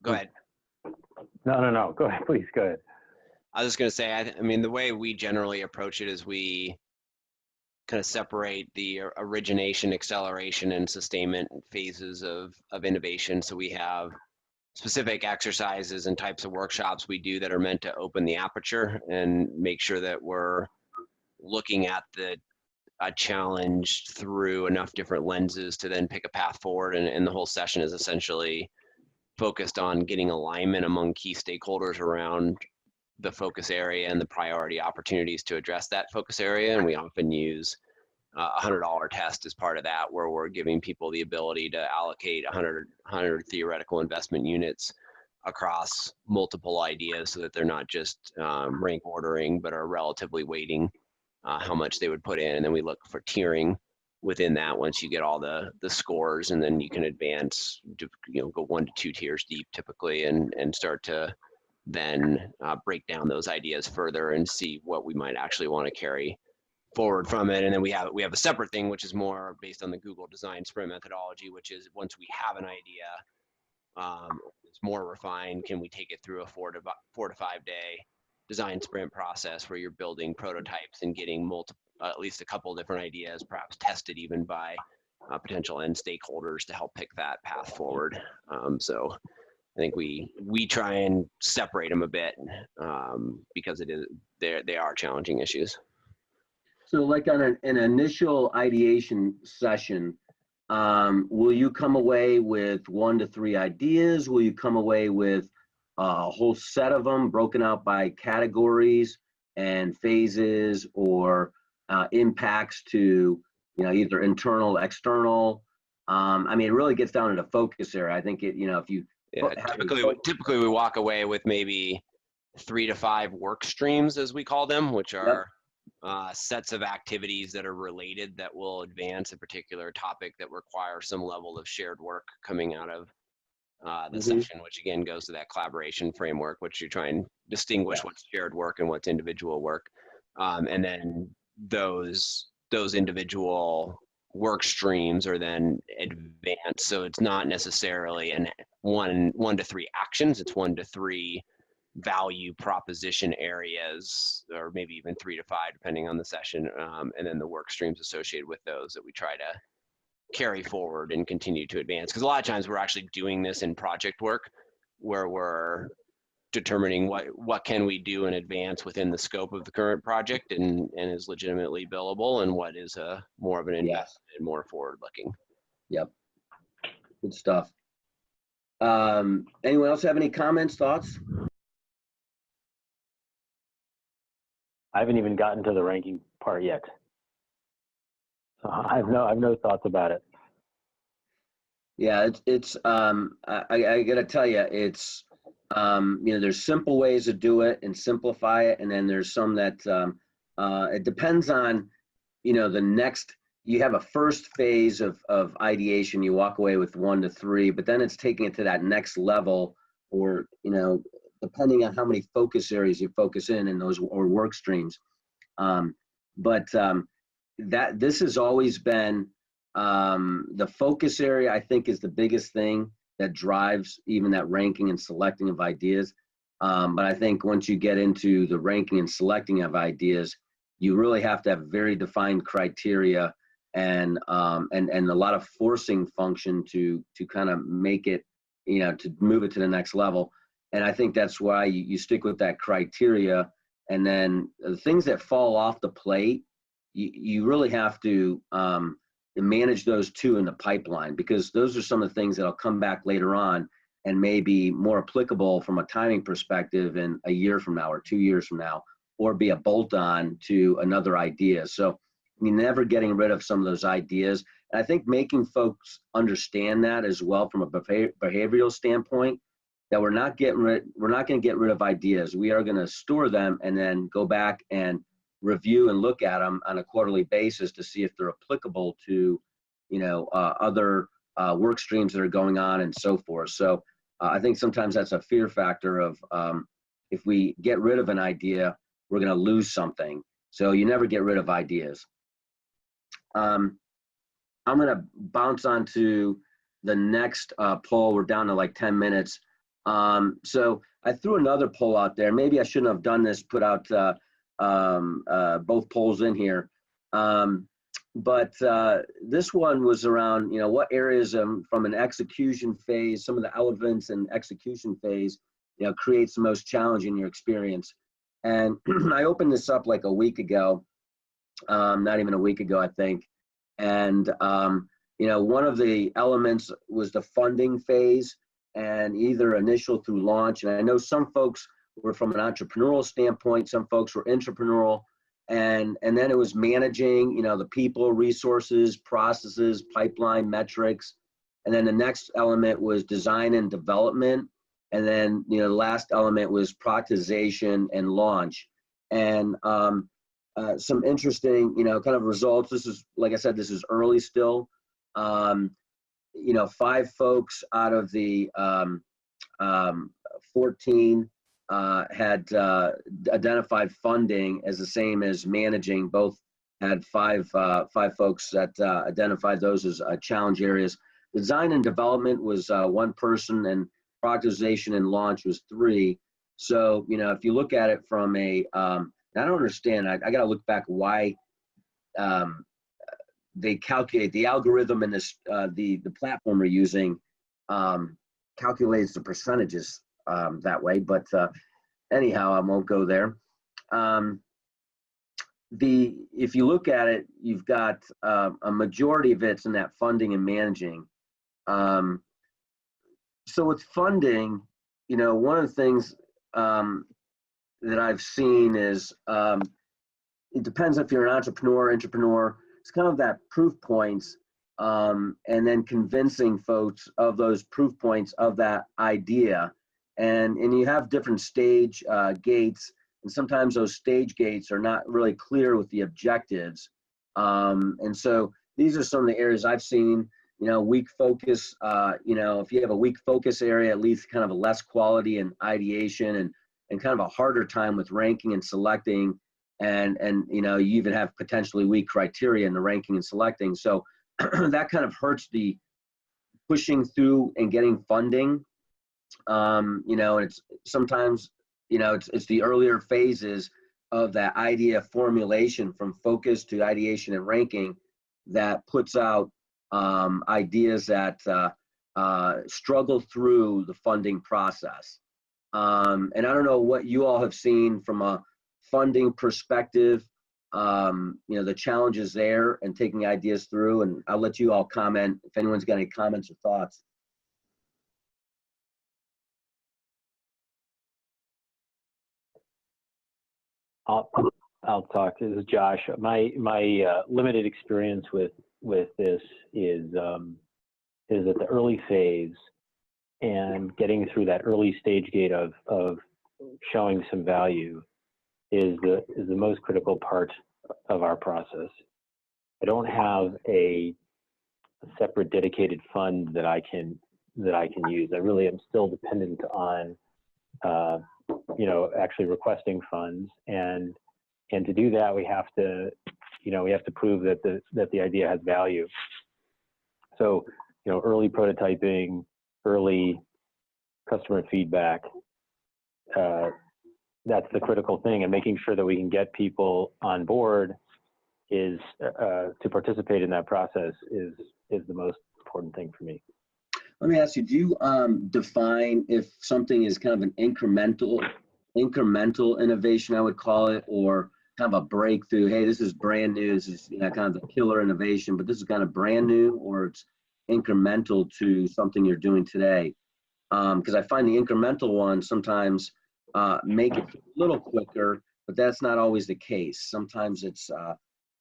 go ahead. No. Go ahead, please, go ahead. I was just going to say, I mean, the way we generally approach it is we kind of separate the origination, acceleration, and sustainment phases of innovation. So we have specific exercises and types of workshops we do that are meant to open the aperture and make sure that we're looking at a challenge through enough different lenses to then pick a path forward. And the whole session is essentially focused on getting alignment among key stakeholders around the focus area and the priority opportunities to address that focus area. And we often use a $100 test as part of that, where we're giving people the ability to allocate 100 theoretical investment units across multiple ideas so that they're not just rank ordering, but are relatively weighting how much they would put in. And then we look for tiering within that once you get all the scores, and then you can advance to, go 1 to 2 tiers deep typically, and start to then break down those ideas further and see what we might actually want to carry forward from it. And then we have a separate thing, which is more based on the Google design sprint methodology, which is once we have an idea, it's more refined. Can we take it through a 4 to 5 day design sprint process where you're building prototypes and getting at least a couple different ideas, perhaps tested even by potential end stakeholders to help pick that path forward. So I think we try and separate them a bit because they are challenging issues. So like on an initial ideation session, will you come away with 1 to 3 ideas? Will you come away with a whole set of them broken out by categories and phases, or impacts to either internal, external? I mean, it really gets down to the focus area. I think if you typically we walk away with maybe 3 to 5 work streams, as we call them, which are sets of activities that are related that will advance a particular topic that require some level of shared work coming out of the session, which again goes to that collaboration framework, which you try and distinguish what's shared work and what's individual work. And then those individual work streams are then advanced. So it's not necessarily one to 3 actions, it's 1 to 3 value proposition areas, or maybe even 3 to 5, depending on the session. And then the work streams associated with those that we try to carry forward and continue to advance. Because a lot of times we're actually doing this in project work where we're determining what can we do in advance within the scope of the current project and is legitimately billable, and what is more of an investment and more forward looking. Yep. Good stuff. Anyone else have any comments, thoughts? I haven't even gotten to the ranking part yet. So I have no thoughts about it. Yeah, it's I gotta tell you, it's there's simple ways to do it and simplify it, and then there's some that it depends on the next. You have a first phase of ideation, you walk away with 1 to 3, but then it's taking it to that next level, or depending on how many focus areas you focus in those or work streams. But that this has always been the focus area. I think is the biggest thing that drives even that ranking and selecting of ideas. But I think once you get into the ranking and selecting of ideas, you really have to have very defined criteria and a lot of forcing function to kind of make it, to move it to the next level. And I think that's why you stick with that criteria. And then the things that fall off the plate, you really have to manage those two in the pipeline, because those are some of the things that'll come back later on and may be more applicable from a timing perspective in a year from now or 2 years from now, or be a bolt-on to another idea. So you're never getting rid of some of those ideas. And I think making folks understand that as well from a behavioral standpoint, that we're not going to get rid of ideas. We are going to store them and then go back and review and look at them on a quarterly basis to see if they're applicable to, other work streams that are going on and so forth. So I think sometimes that's a fear factor of if we get rid of an idea, we're going to lose something. So you never get rid of ideas. I'm going to bounce on to the next poll. We're down to like 10 minutes. So I threw another poll out there. Maybe I shouldn't have done this, put out both polls in here. But this one was around, what areas from an execution phase, some of the elements in execution phase, creates the most challenge in your experience. And I opened this up like a week ago, not even a week ago, I think. And, one of the elements was the funding phase, and either initial through launch. And I know some folks were from an entrepreneurial standpoint, some folks were intrapreneurial, and then it was managing, the people, resources, processes, pipeline, metrics. And then the next element was design and development. And then, the last element was productization and launch. And some interesting, kind of results. This is, like I said, this is early still. 5 folks out of the 14 had identified funding as the same as managing. Both had five folks that identified those as challenge areas. Design and development was 1 person, and productization and launch was 3. So, if you look at it from a, I don't understand, I got to look back why they calculate the algorithm in this, the platform we're using calculates the percentages that way. But anyhow, I won't go there. If you look at it, you've got a majority of it's in that funding and managing. So with funding, one of the things that I've seen is it depends if you're an entrepreneur, intrapreneur. It's kind of that proof points, and then convincing folks of those proof points of that idea. And you have different stage gates, and sometimes those stage gates are not really clear with the objectives. And so these are some of the areas I've seen, weak focus, if you have a weak focus area, it leads to kind of a less quality in ideation and kind of a harder time with ranking and selecting. And you even have potentially weak criteria in the ranking and selecting. So that kind of hurts the pushing through and getting funding. And it's sometimes, it's the earlier phases of that idea formulation from focus to ideation and ranking that puts out ideas that struggle through the funding process. And I don't know what you all have seen from a funding perspective, the challenges there and taking ideas through, and I'll let you all comment if anyone's got any comments or thoughts. I'll talk. This is Josh. My limited experience with this is at the early phase, and getting through that early stage gate of showing some value is the most critical part of our process. I don't have a separate dedicated fund that I can use. I really am still dependent on actually requesting funds, and to do that we have to we have to prove that the idea has value. So, early prototyping, early customer feedback, that's the critical thing, and making sure that we can get people on board is to participate in that process is the most important thing for me. Let me ask you, do you define if something is kind of an incremental innovation, I would call it, or kind of a breakthrough? Hey, this is brand new. This is kind of a killer innovation, but this is kind of brand new, or it's incremental to something you're doing today? Because I find the incremental ones sometimes make it a little quicker, but that's not always the case. Sometimes it's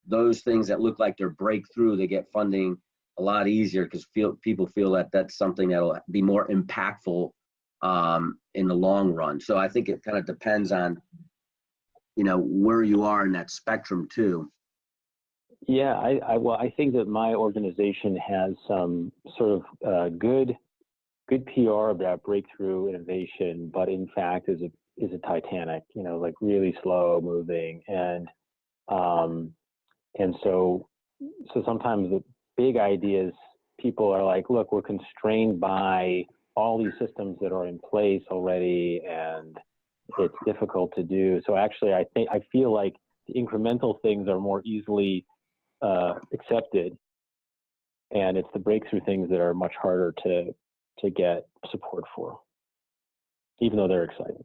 those things that look like they're breakthrough, they get funding a lot easier because people feel that that's something that'll be more impactful in the long run. So I think it kind of depends on, where you are in that spectrum too. Yeah, I think that my organization has some sort of good PR about breakthrough innovation, but in fact is a Titanic, like really slow moving, and so sometimes the big ideas, people are like, look, we're constrained by all these systems that are in place already, and it's difficult to do. So actually, I feel like the incremental things are more easily accepted, and it's the breakthrough things that are much harder to get support for, even though they're exciting.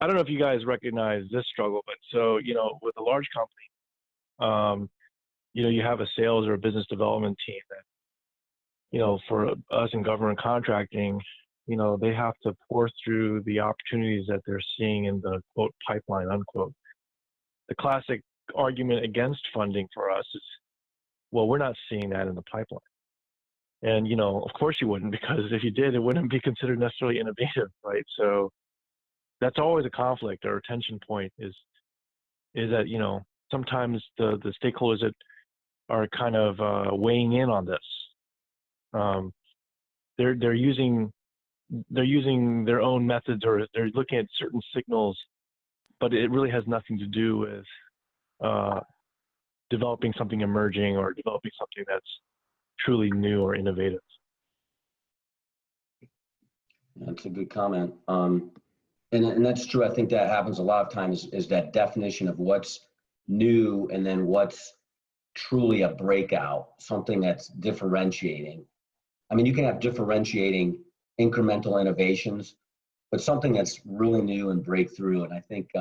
I don't know if you guys recognize this struggle, but so, with a large company, you have a sales or a business development team that, for us in government contracting, they have to pour through the opportunities that they're seeing in the quote pipeline, unquote. The classic argument against funding for us is, well, we're not seeing that in the pipeline. And, of course you wouldn't, because if you did, it wouldn't be considered necessarily innovative, right? So that's always a conflict or a tension point is that, sometimes the stakeholders that are kind of weighing in on this, they're using their own methods, or they're looking at certain signals, but it really has nothing to do with developing something emerging or developing something that's truly new or innovative. That's a good comment. And that's true. I think that happens a lot of times is that definition of what's new and then what's truly a breakout, something that's differentiating. I mean, you can have differentiating incremental innovations, but something that's really new and breakthrough. And I think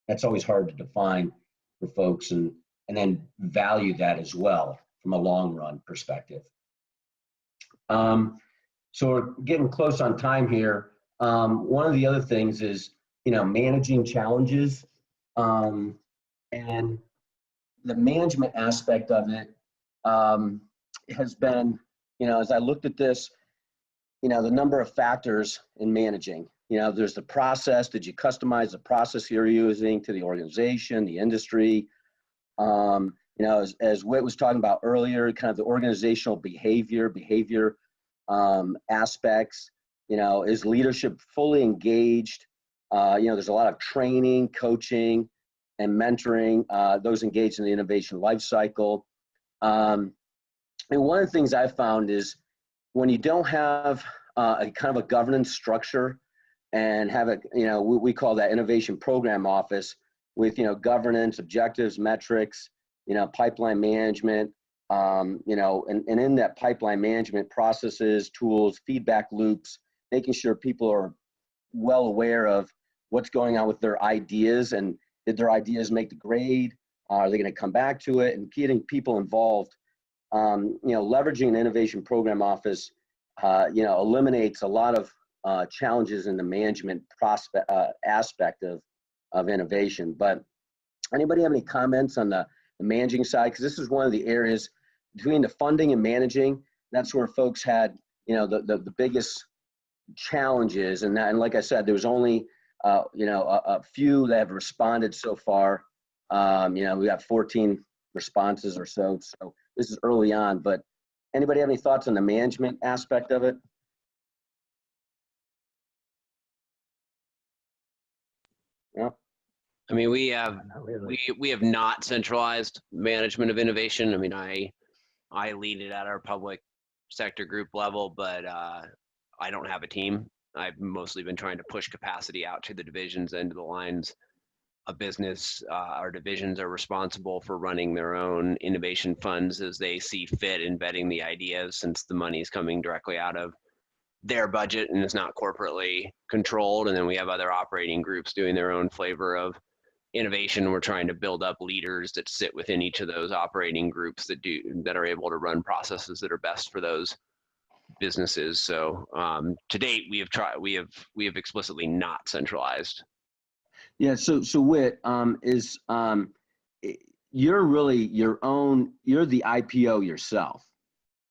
that's always hard to define for folks and then value that as well from a long run perspective. So we're getting close on time here. One of the other things is, managing challenges, and the management aspect of it has been, as I looked at this, the number of factors in managing. There's the process. Did you customize the process you're using to the organization, the industry? As Whit was talking about earlier, kind of the organizational behavior aspects. Is leadership fully engaged? There's a lot of training, coaching, and mentoring, those engaged in the innovation life cycle. And one of the things I've found is when you don't have a kind of a governance structure and have it, we call that innovation program office with, governance, objectives, metrics, pipeline management, and in that pipeline management processes, tools, feedback loops, making sure people are well aware of what's going on with their ideas and did their ideas make the grade? Are they going to come back to it? And getting people involved, leveraging an innovation program office, eliminates a lot of challenges in the management aspect of innovation. But anybody have any comments on the managing side? Because this is one of the areas between the funding and managing, that's where folks had, the biggest challenges. And like I said, there was only, a few that have responded so far. We got 14 responses or so. So this is early on, but anybody have any thoughts on the management aspect of it? I mean, we have Not really. we have not centralized management of innovation. I mean, I lead it at our public sector group level, but I don't have a team. I've mostly been trying to push capacity out to the divisions and to the lines of business. Our divisions are responsible for running their own innovation funds as they see fit, embedding the ideas since the money is coming directly out of their budget and it's not corporately controlled. And then we have other operating groups doing their own flavor of innovation. We're trying to build up leaders that sit within each of those operating groups that are able to run processes that are best for those businesses. So to date, we have explicitly not centralized. Yeah. So Whit, you're really you're the IPO yourself,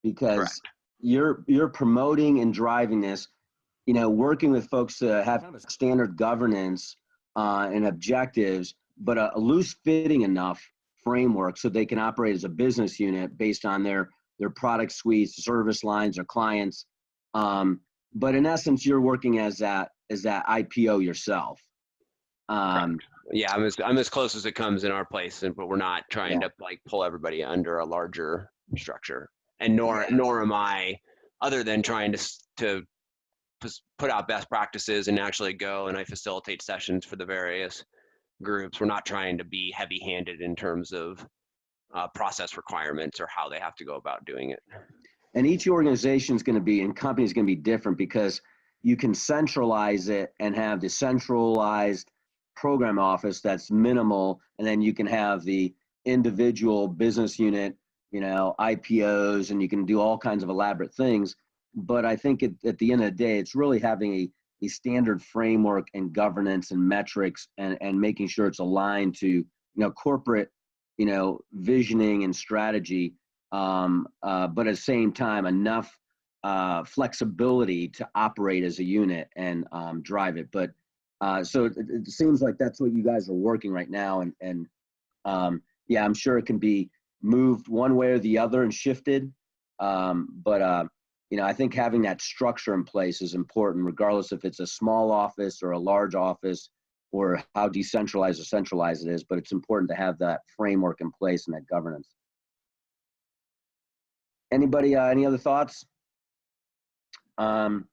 because Correct. you're promoting and driving this, working with folks to have kind of a standard governance and objectives, but a loose fitting enough framework so they can operate as a business unit based on their product suites, service lines, or clients. But in essence, you're working as that IPO yourself. Yeah, I'm as close as it comes in our place, but we're not trying to like pull everybody under a larger structure. And nor am I, other than trying to put out best practices and actually go and I facilitate sessions for the various groups. We're not trying to be heavy-handed in terms of process requirements or how they have to go about doing it. And each organization is going to be, and company is going to be different, because you can centralize it and have the centralized program office that's minimal, and then you can have the individual business unit, IPOs, and you can do all kinds of elaborate things. But I think at the end of the day, it's really having a standard framework and governance and metrics, and making sure it's aligned to corporate visioning and strategy, but at the same time enough flexibility to operate as a unit and drive it. But so it seems like that's what you guys are working right now, and yeah, I'm sure it can be moved one way or the other and shifted, but I think having that structure in place is important, regardless if it's a small office or a large office, or how decentralized or centralized it is. But it's important to have that framework in place and that governance. Anybody, any other thoughts? Productization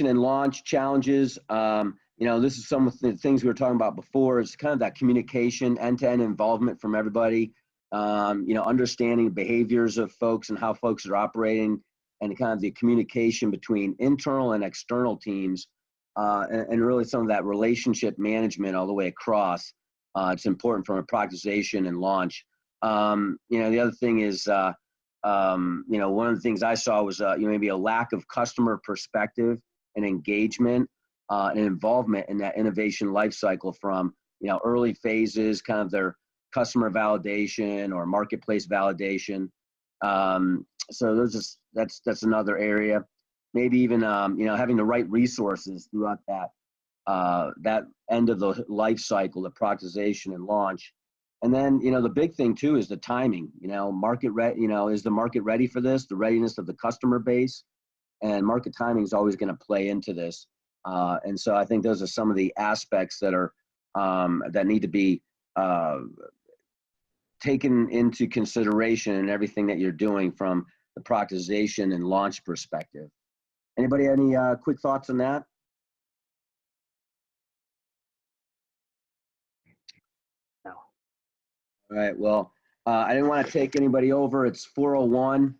and launch challenges. This is some of the things we were talking about before. It's kind of that communication, end-to-end involvement from everybody. Understanding behaviors of folks and how folks are operating, and kind of the communication between internal and external teams, and really some of that relationship management all the way across. It's important from a productization and launch. The other thing is, one of the things I saw was, maybe a lack of customer perspective and engagement and involvement in that innovation lifecycle from, early phases, kind of their customer validation or marketplace validation. So that's another area. Maybe even, having the right resources throughout that end of the life cycle, the productization and launch. And then, the big thing too is the timing. Is the market ready for this? The readiness of the customer base, and market timing is always going to play into this. And so I think those are some of the aspects that are that need to be taken into consideration in everything that you're doing from the productization and launch perspective. Anybody, any quick thoughts on that? No. All right. Well, I didn't want to take anybody over. It's 4:01.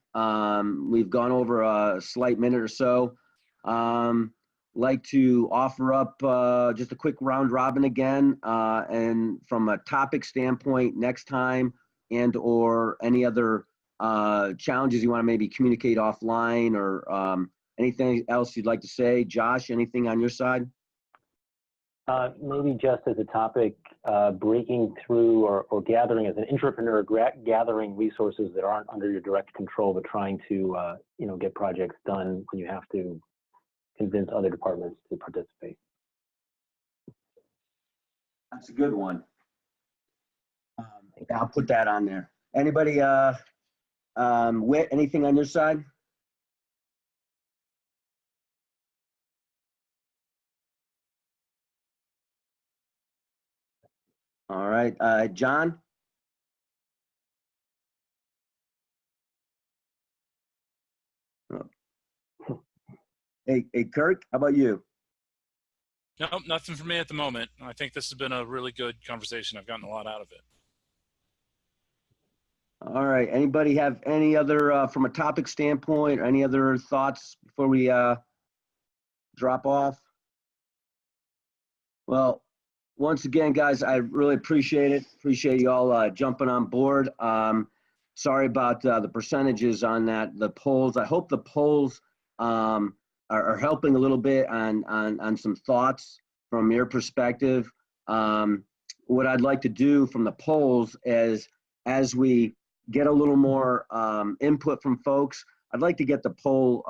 We've gone over a slight minute or so. Like to offer up just a quick round robin again, and from a topic standpoint next time, and or any other challenges you want to maybe communicate offline, or anything else you'd like to say. Josh, anything on your side? Maybe just as a topic, breaking through or gathering as an entrepreneur, gathering resources that aren't under your direct control, but trying to get projects done when you have to convince other departments to participate. That's a good one. I'll put that on there. Anybody, Whit, anything on your side? All right, John? Hey, Kirk, how about you? Nope, nothing for me at the moment. I think this has been a really good conversation. I've gotten a lot out of it. All right, anybody have any other, from a topic standpoint, or any other thoughts before we drop off? Well, once again, guys, I really appreciate it. Appreciate you all jumping on board. Sorry about the percentages on that, the polls. I hope the polls are helping a little bit on some thoughts from your perspective. What I'd like to do from the polls is, as we get a little more input from folks, I'd like to get the poll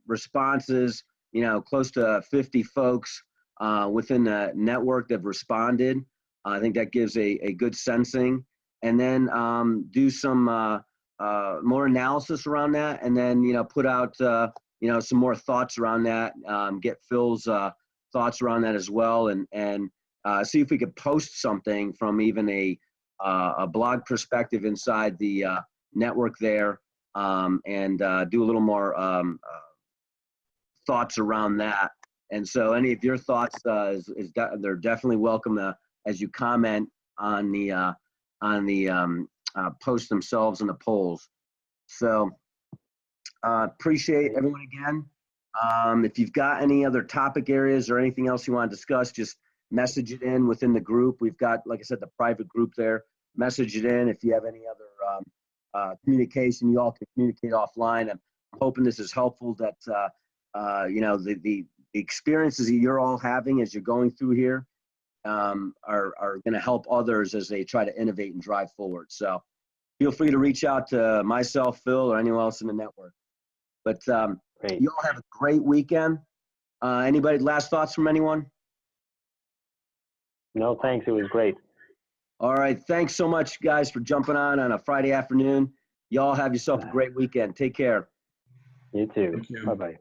responses, you know, close to 50 folks within the network that have responded. I think that gives a good sensing. And then do some more analysis around that, and then, you know, put out, you know, some more thoughts around that, get Phil's thoughts around that as well, and see if we could post something from even a blog perspective inside the network there, and do a little more thoughts around that. And so any of your thoughts, they're definitely welcome as you comment on the posts themselves and the polls. So appreciate everyone again. If you've got any other topic areas or anything else you want to discuss, just message it in within the group. We've got, like I said, the private group there. Message it in. If you have any other communication, you all can communicate offline. I'm hoping this is helpful, that you know, the experiences that you're all having as you're going through here are going to help others as they try to innovate and drive forward. So feel free to reach out to myself, Phil, or anyone else in the network. But you all have a great weekend. Anybody, last thoughts from anyone? No, thanks. It was great. All right. Thanks so much, guys, for jumping on a Friday afternoon. Y'all have yourself a great weekend. Take care. You too. Thank you. Bye-bye.